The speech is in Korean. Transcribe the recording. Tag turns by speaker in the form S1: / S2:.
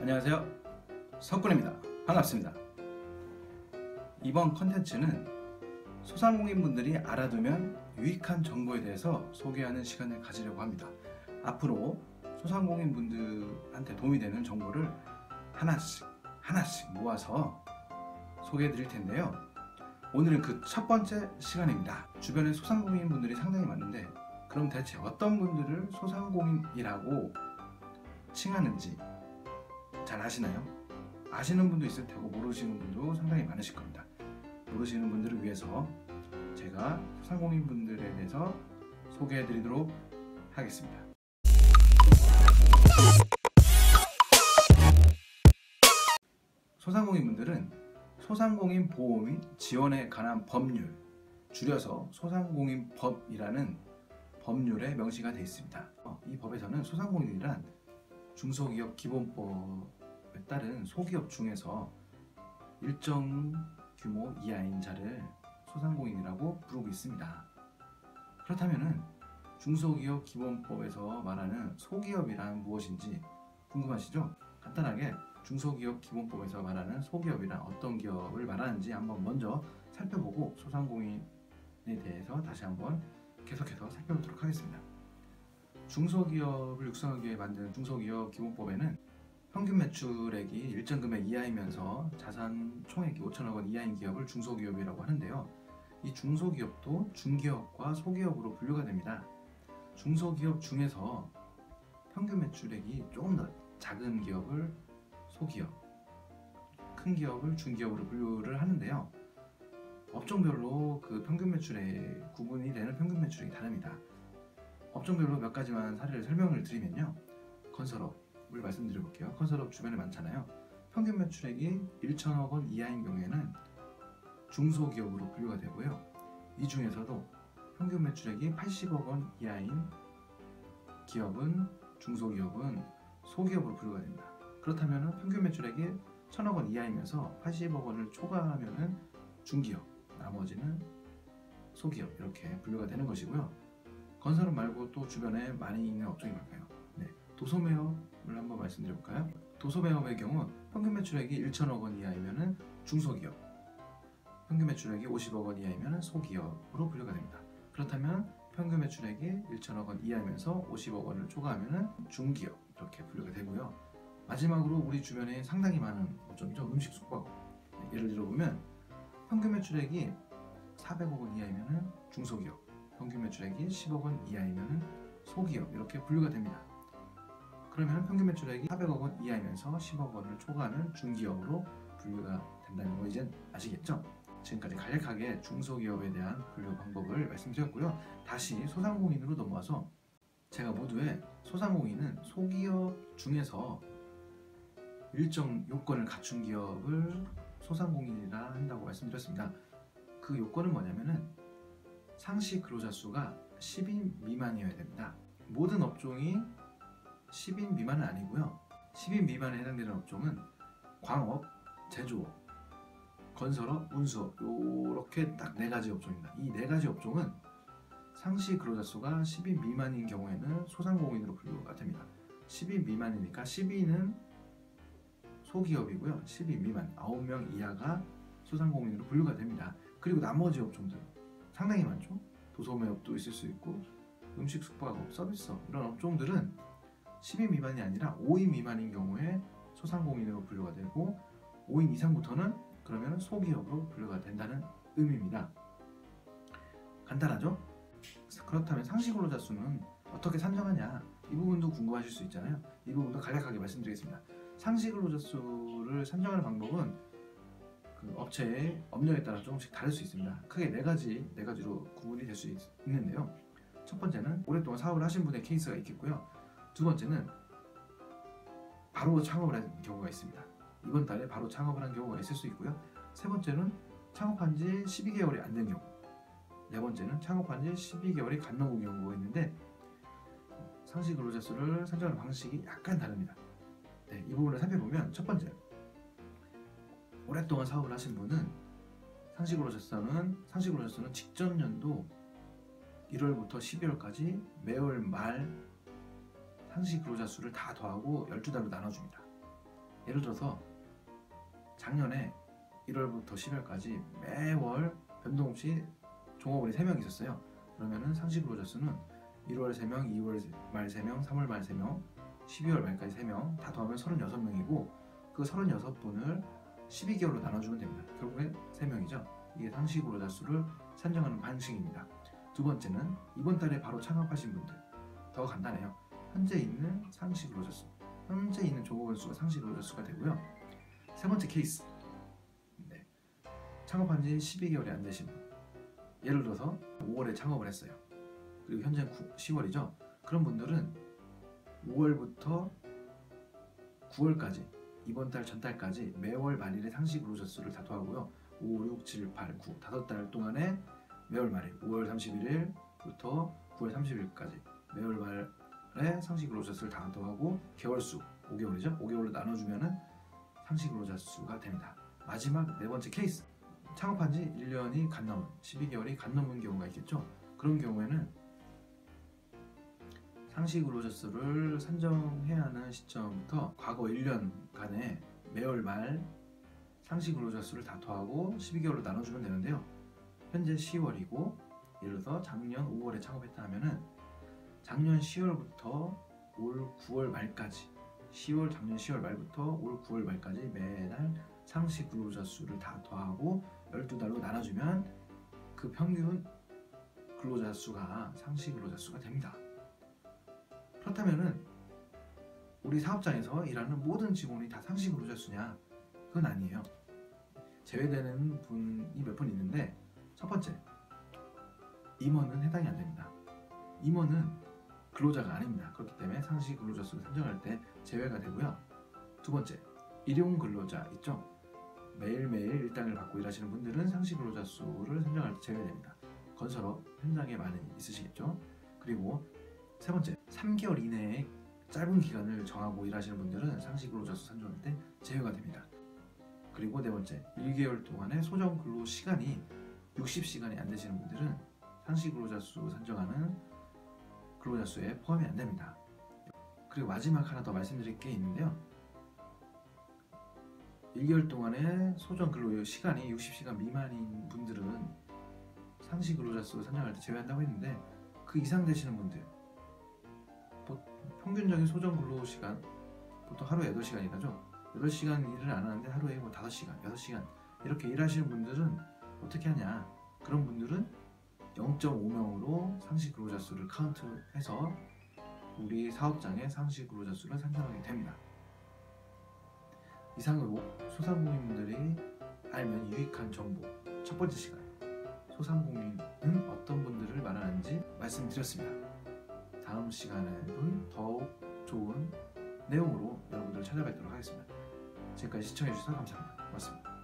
S1: 안녕하세요, 석군입니다. 반갑습니다. 이번 컨텐츠는 소상공인분들이 알아두면 유익한 정보에 대해서 소개하는 시간을 가지려고 합니다. 앞으로 소상공인분들한테 도움이 되는 정보를 하나씩 모아서 소개해 드릴 텐데요. 오늘은 그 첫 번째 시간입니다. 주변에 소상공인분들이 상당히 많은데, 그럼 대체 어떤 분들을 소상공인이라고 칭하는지 잘 아시나요? 아시는 분도 있을 테고 모르시는 분도 상당히 많으실 겁니다. 모르시는 분들을 위해서 제가 소상공인 분들에 대해서 소개해 드리도록 하겠습니다. 소상공인 분들은 소상공인 보호 및 지원에 관한 법률, 줄여서 소상공인법이라는 법률에 명시가 되어 있습니다. 이 법에서는 소상공인이란 중소기업 기본법에 따른 소기업 중에서 일정 규모 이하인 자를 소상공인이라고 부르고 있습니다. 그렇다면 중소기업 기본법에서 말하는 소기업이란 무엇인지 궁금하시죠? 간단하게 중소기업 기본법에서 말하는 소기업이란 어떤 기업을 말하는지 한번 먼저 살펴보고 소상공인에 대해서 다시 한번 계속해서 살펴보도록 하겠습니다. 중소기업을 육성하기 위해 만든 중소기업 기본법에는 평균 매출액이 일정 금액 이하이면서 자산 총액이 5천억 원 이하인 기업을 중소기업이라고 하는데요. 이 중소기업도 중기업과 소기업으로 분류가 됩니다. 중소기업 중에서 평균 매출액이 조금 더 작은 기업을 소기업, 큰 기업을 중기업으로 분류를 하는데요. 업종별로 그 평균 매출액 구분이 되는 평균 매출액이 다릅니다. 업종별로 몇 가지만 사례를 설명을 드리면요, 건설업을 말씀드려 볼게요. 건설업 주변에 많잖아요. 평균 매출액이 1천억 원 이하인 경우에는 중소기업으로 분류가 되고요. 이 중에서도 평균 매출액이 80억 원 이하인 기업은, 중소기업은 소기업으로 분류가 됩니다. 그렇다면 평균 매출액이 1,000억 원 이하이면서 80억 원을 초과하면 중기업, 나머지는 소기업, 이렇게 분류가 되는 것이고요. 건설업 말고 또 주변에 많이 있는 업종이 뭘까요? 도소매업을 한번 말씀드려 볼까요? 도소매업의 경우 평균 매출액이 1천억 원 이하이면 중소기업, 평균 매출액이 50억 원 이하이면 소기업으로 분류가 됩니다. 그렇다면 평균 매출액이 1천억 원 이하이면서 50억 원을 초과하면 중기업, 이렇게 분류가 되고요. 마지막으로 우리 주변에 상당히 많은 업종이죠. 음식 숙박업. 예를 들어보면 평균 매출액이 400억 원 이하이면 중소기업, 평균 매출액이 10억 원 이하이면 소기업, 이렇게 분류가 됩니다. 그러면 평균 매출액이 400억 원 이하이면서 10억 원을 초과하는 중기업으로 분류가 된다는 거 이제 아시겠죠? 지금까지 간략하게 중소기업에 대한 분류 방법을 말씀드렸고요. 다시 소상공인으로 넘어와서 제가 모두에 소상공인은 소기업 중에서 일정 요건을 갖춘 기업을 소상공인이라 한다고 말씀드렸습니다. 그 요건은 뭐냐면은 상시 근로자 수가 10인 미만이어야 됩니다. 모든 업종이 10인 미만은 아니고요. 10인 미만에 해당되는 업종은 광업, 제조업, 건설업, 운수업, 이렇게 딱 4가지 업종입니다. 이 4가지 업종은 상시 근로자 수가 10인 미만인 경우에는 소상공인으로 분류가 됩니다. 10인 미만이니까 10인은 소기업이고요. 10인 미만 9명 이하가 소상공인으로 분류가 됩니다. 그리고 나머지 업종들 상당히 많죠. 도소매업도 있을 수 있고 음식 숙박업, 서비스업, 이런 업종들은 10인 미만이 아니라 5인 미만인 경우에 소상공인으로 분류가 되고 5인 이상부터는 그러면 소기업으로 분류가 된다는 의미입니다. 간단하죠? 그렇다면 상시 근로자 수는 어떻게 산정하냐, 이 부분도 궁금하실 수 있잖아요. 이 부분도 간략하게 말씀드리겠습니다. 상시 근로자 수를 산정하는 방법은 그 업체의 업력에 따라 조금씩 다를 수 있습니다. 크게 4가지로 구분이 될 수 있는데요. 첫 번째는 오랫동안 사업을 하신 분의 케이스가 있겠고요. 두 번째는 바로 창업을 한 경우가 있습니다. 이번 달에 바로 창업을 한 경우가 있을 수 있고요. 세 번째는 창업한 지 12개월이 안 된 경우, 네 번째는 창업한 지 12개월이 간 넘은 경우가 있는데, 상시 근로자 수를 산정하는 방식이 약간 다릅니다. 이 부분을 살펴보면, 첫 번째, 오랫동안 사업을 하신 분은 상시 근로자 수는 직전 연도 1월부터 12월까지 매월 말 상시 근로자 수를 다 더하고 12달로 나눠줍니다. 예를 들어서 작년에 1월부터 12월까지 매월 변동 없이 종업원이 3명 있었어요. 그러면은 상시 근로자 수는 1월 3명, 2월 말 3명, 3월 말 3명, 12월 말까지 3명 다 더하면 36명이고 그 36분을 12개월로 나눠주면 됩니다. 결국에 3명이죠. 이게 상시 근로자 수를 산정하는 방식입니다. 두 번째는 이번 달에 바로 창업하신 분들. 더 간단해요. 현재 있는 상시 근로자 수, 현재 있는 종업원 수가 상시 근로자 수가 되고요. 세 번째 케이스. 네. 창업한 지 12개월이 안 되신 분. 예를 들어서 5월에 창업을 했어요. 그리고 현재는 10월이죠. 그런 분들은 5월부터 9월까지 이번 달 전달까지 매월 말일의 상시 근로자 수를 다 더하고요. 5, 6, 7, 8, 9 5달 동안에 매월 말일 5월 31일부터 9월 30일까지 매월 말에 상시 근로자 수를 다 더하고 개월수 5개월이죠. 5개월로 나눠주면은 상시 근로자 수가 됩니다. 마지막 네 번째 케이스. 창업한 지 1년이 갓 넘은 12개월이 갓 넘은 경우가 있겠죠. 그런 경우에는 상시 근로자 수를 산정해야 하는 시점부터 과거 1년간의 매월 말 상시 근로자 수를 다 더하고 12개월로 나눠주면 되는데요. 현재 10월이고 예를 들어서 작년 5월에 창업했다 하면은 작년 10월부터 올 9월 말까지 작년 10월 말부터 올 9월 말까지 매달 상시 근로자 수를 다 더하고 12달로 나눠주면 그 평균 근로자 수가 상시 근로자 수가 됩니다. 그렇다면은 우리 사업장에서 일하는 모든 직원이 다 상시 근로자 수냐? 그건 아니에요. 제외되는 분이 몇 분 있는데 첫 번째, 임원은 해당이 안 됩니다. 임원은 근로자가 아닙니다. 그렇기 때문에 상시 근로자 수를 산정할 때 제외가 되고요. 두 번째, 일용 근로자 있죠? 매일매일 일당을 받고 일하시는 분들은 상시 근로자 수를 산정할 때 제외됩니다. 건설업 현장에 많이 있으시겠죠? 그리고 세 번째, 3개월 이내에 짧은 기간을 정하고 일하시는 분들은 상시 근로자 수 산정할 때 제외가 됩니다. 그리고 네 번째, 1개월 동안의 소정 근로 시간이 60시간이 안 되시는 분들은 상시 근로자 수 산정하는 근로자 수에 포함이 안 됩니다. 그리고 마지막 하나 더 말씀드릴 게 있는데요. 1개월 동안의 소정 근로 시간이 60시간 미만인 분들은 상시 근로자 수 산정할 때 제외한다고 했는데 그 이상 되시는 분들, 평균적인 소정 근로 시간 보통 하루에 8시간이라죠. 8시간 일을 안 하는데 하루에 5시간, 6시간 이렇게 일하시는 분들은 어떻게 하냐? 그런 분들은 0.5명으로 상시 근로자 수를 카운트해서 우리 사업장의 상시 근로자 수를 산정하게 됩니다. 이상으로 소상공인분들이 알면 유익한 정보 첫 번째 시간, 소상공인은 어떤 분들을 말하는지 말씀드렸습니다. 다음 시간에는 더욱 좋은 내용으로 여러분들을 찾아뵙도록 하겠습니다. 지금까지 시청해주셔서 감사합니다. 고맙습니다.